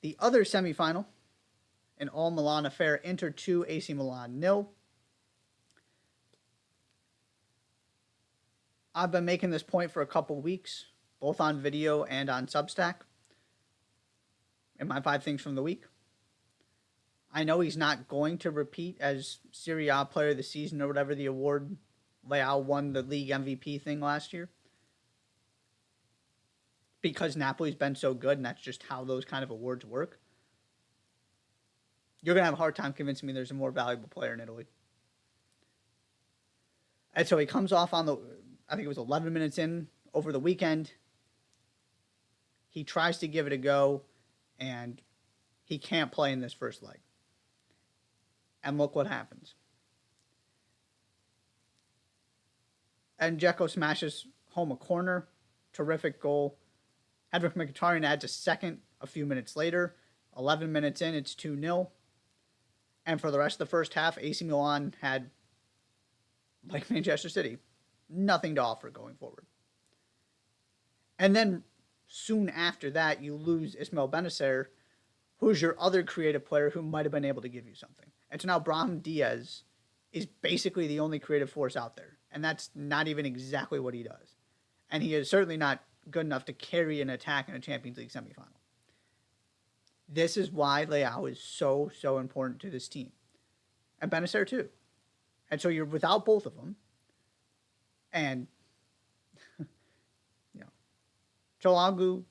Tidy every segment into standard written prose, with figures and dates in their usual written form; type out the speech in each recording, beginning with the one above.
The other semifinal, an all Milan affair, Inter 2, AC Milan 0. I've been making this point for a couple weeks, both on video and on Substack, in my 5 things from the week. I know he's not going to repeat as Serie A Player of the Season or whatever the award Leao won the league MVP thing last year, because Napoli's been so good, and that's just how those kind of awards work. You're going to have a hard time convincing me there's a more valuable player in Italy. And so he comes off on I think it was 11 minutes in over the weekend. He tries to give it a go, and he can't play in this first leg. And look what happens. And Dzeko smashes home a corner. Terrific goal. Hedrick Mkhitaryan adds a second a few minutes later. 11 minutes in, it's 2-0. And for the rest of the first half, AC Milan had, like Manchester City, nothing to offer going forward. And then soon after that, you lose Ismail Benacer, who's your other creative player who might have been able to give you something. And so now Brahim Diaz is basically the only creative force out there. And that's not even exactly what he does. And he is certainly not good enough to carry an attack in a Champions League semifinal. This is why Leao is so, so important to this team. And Benacer too. And so you're without both of them. And, Çalhanoğlu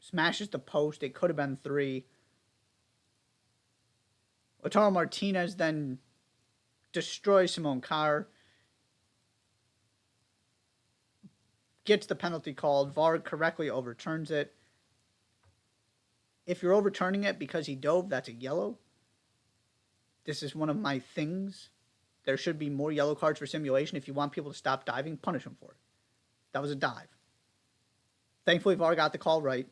smashes the post. It could have been 3. Lautaro Martinez then destroys Simon Kjaer. Gets the penalty called. VAR correctly overturns it. If you're overturning it because he dove, that's a yellow. This is one of my things. There should be more yellow cards for simulation. If you want people to stop diving, punish them for it. That was a dive. Thankfully, VAR got the call right.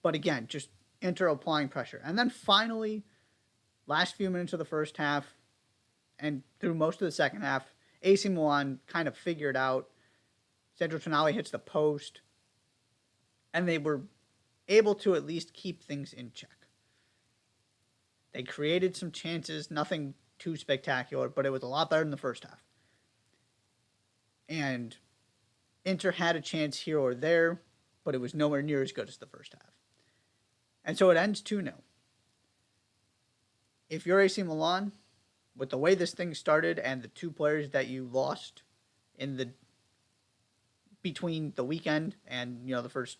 But again, just Inter applying pressure. And then finally, last few minutes of the first half and through most of the second half, AC Milan kind of figured out. Sandro Tonali hits the post. And they were able to at least keep things in check. They created some chances, nothing too spectacular, but it was a lot better than the first half. And Inter had a chance here or there, but it was nowhere near as good as the first half. And so it ends 2-0. If you're AC Milan, with the way this thing started and the 2 players that you lost in the between the weekend and the first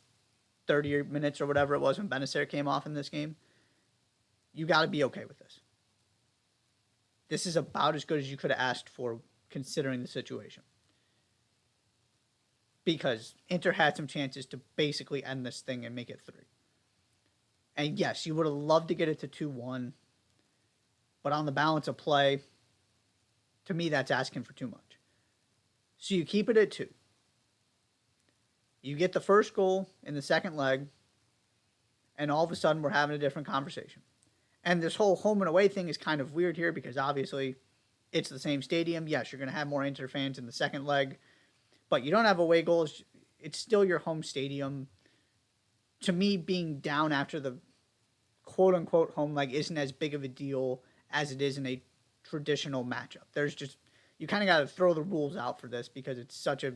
30 minutes or whatever it was when Benacer came off in this game, you got to be okay with this. This is about as good as you could have asked for considering the situation. Because Inter had some chances to basically end this thing and make it 3. And yes, you would have loved to get it to 2-1. But on the balance of play, to me, that's asking for too much. So you keep it at 2. You get the first goal in the second leg, and all of a sudden we're having a different conversation. And this whole home and away thing is kind of weird here because obviously it's the same stadium. Yes, you're going to have more Inter fans in the second leg, but you don't have away goals. It's still your home stadium. To me, being down after the quote-unquote home leg isn't as big of a deal as it is in a traditional matchup. You kind of got to throw the rules out for this because it's such a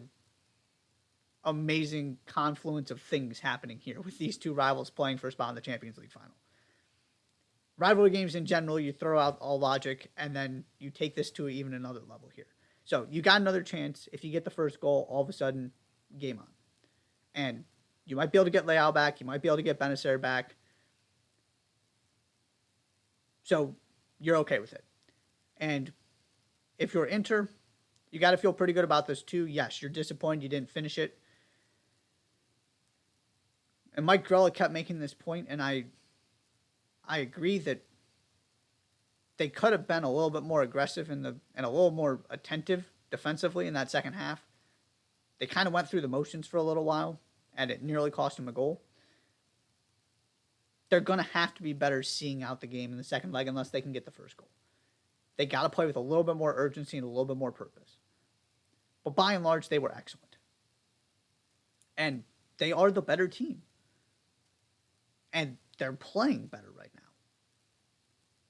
amazing confluence of things happening here with these 2 rivals playing for a spot in the Champions League final. Rivalry games in general, you throw out all logic, and then you take this to even another level here. So you got another chance. If you get the first goal, all of a sudden, game on. And you might be able to get Leao back. You might be able to get Benacer back. So you're okay with it. And if you're Inter, you got to feel pretty good about this too. Yes, you're disappointed you didn't finish it. And Mike Grella kept making this point, and I agree that they could have been a little bit more aggressive and a little more attentive defensively in that second half. They kind of went through the motions for a little while, and it nearly cost them a goal. They're going to have to be better seeing out the game in the second leg unless they can get the first goal. They got to play with a little bit more urgency and a little bit more purpose. But by and large, they were excellent. And they are the better team. And they're playing better right now.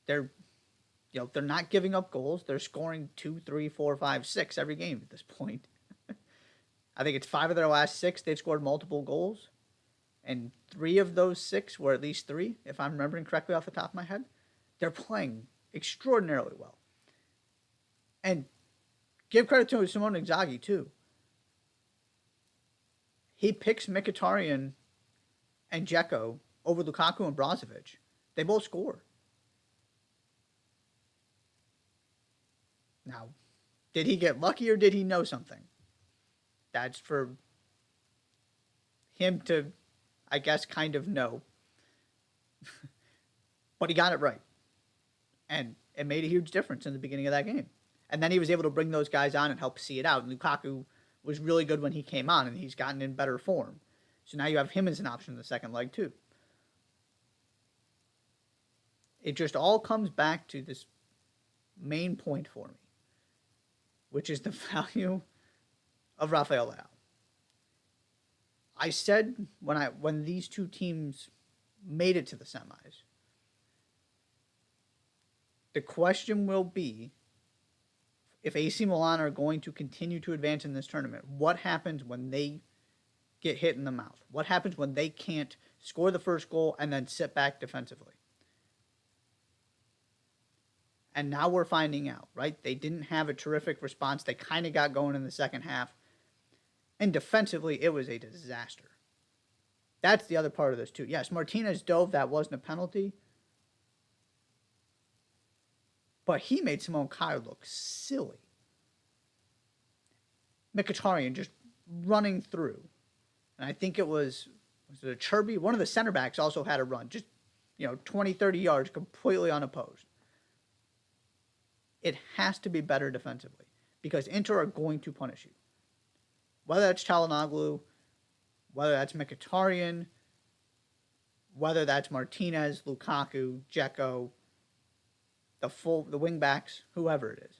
They're they're not giving up goals. They're scoring 2, 3, 4, 5, 6 every game at this point. I think it's 5 of their last 6 they've scored multiple goals, and 3 of those 6 were at least 3, if I'm remembering correctly off the top of my head. They're playing extraordinarily well. And give credit to Simone Inzaghi, too. He picks Mkhitaryan and Dzeko over Lukaku and Brozovic. They both score. Now, did he get lucky or did he know something? That's for him to, I guess, kind of know. But he got it right. And it made a huge difference in the beginning of that game. And then he was able to bring those guys on and help see it out. And Lukaku was really good when he came on, and he's gotten in better form. So now you have him as an option in the second leg, too. It just all comes back to this main point for me, which is the value of Rafael Leao. I said when these two teams made it to the semis, the question will be, if AC Milan are going to continue to advance in this tournament, what happens when they get hit in the mouth? What happens when they can't score the first goal and then sit back defensively? And now we're finding out, right? They didn't have a terrific response. They kind of got going in the second half. And defensively, it was a disaster. That's the other part of this, too. Yes, Martinez dove. That wasn't a penalty. But he made Simone Kjaer look silly. Mkhitaryan just running through. And I think it was it a Cherby? One of the center backs also had a run. Just, 20, 30 yards completely unopposed. It has to be better defensively because Inter are going to punish you. Whether that's Çalhanoğlu, whether that's Mkhitaryan, whether that's Martinez, Lukaku, Dzeko, the wing backs, whoever it is.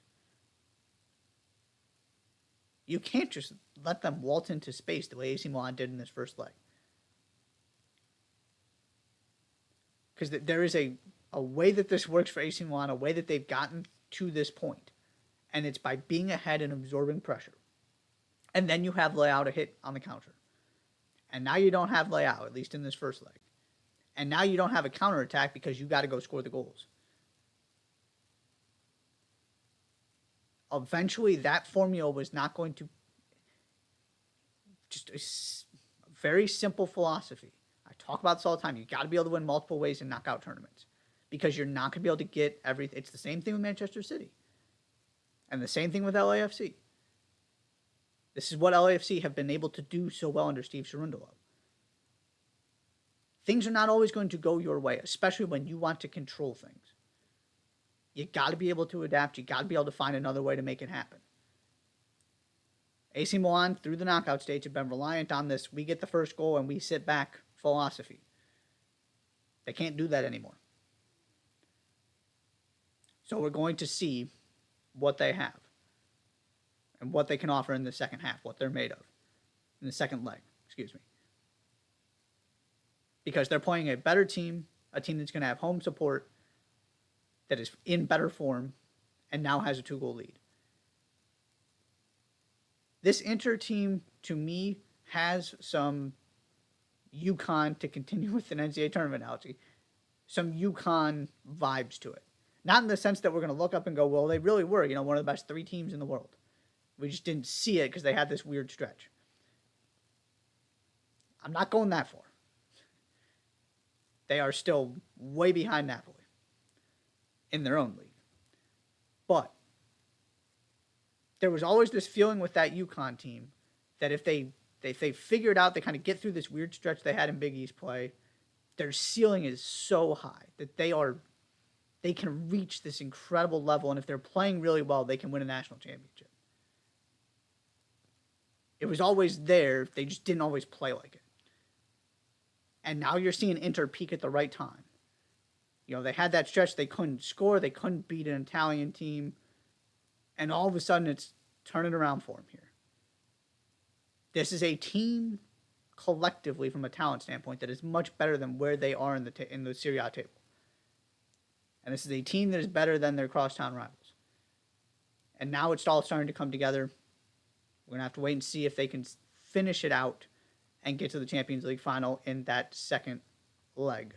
You can't just let them waltz into space the way AC Milan did in this first leg. Because there is a way that this works for AC Milan, a way that they've gotten to this point, and it's by being ahead and absorbing pressure. And then you have Leao to hit on the counter. And now you don't have Leao, at least in this first leg. And now you don't have a counterattack because you got to go score the goals. Eventually, that formula was not going to... Just a very simple philosophy. I talk about this all the time. You got to be able to win multiple ways in knockout tournaments. Because you're not going to be able to get everything. It's the same thing with Manchester City. And the same thing with LAFC. This is what LAFC have been able to do so well under Steve Cherundolo. Things are not always going to go your way, especially when you want to control things. You got to be able to adapt. You got to be able to find another way to make it happen. AC Milan, through the knockout stage, have been reliant on this. We get the first goal and we sit back philosophy. They can't do that anymore. So we're going to see what they have and what they can offer in the second half, what they're made of, in the second leg, excuse me. Because they're playing a better team, a team that's going to have home support, that is in better form, and now has a 2-goal lead. This Inter team, to me, has some UConn, to continue with an NCAA tournament analogy, some UConn vibes to it. Not in the sense that we're going to look up and go, well, they really were, one of the best 3 teams in the world. We just didn't see it because they had this weird stretch. I'm not going that far. They are still way behind Napoli in their own league. But there was always this feeling with that UConn team that if they figure it out, they kind of get through this weird stretch they had in Big East play, their ceiling is so high that they can reach this incredible level, and if they're playing really well, they can win a national championship. It was always there, they just didn't always play like it. And now you're seeing Inter peak at the right time. They had that stretch, they couldn't score, they couldn't beat an Italian team, and all of a sudden it's turning around for them here. This is a team collectively from a talent standpoint that is much better than where they are in the Serie A table. And this is a team that is better than their crosstown rivals. And now it's all starting to come together. We're going to have to wait and see if they can finish it out and get to the Champions League final in that second leg.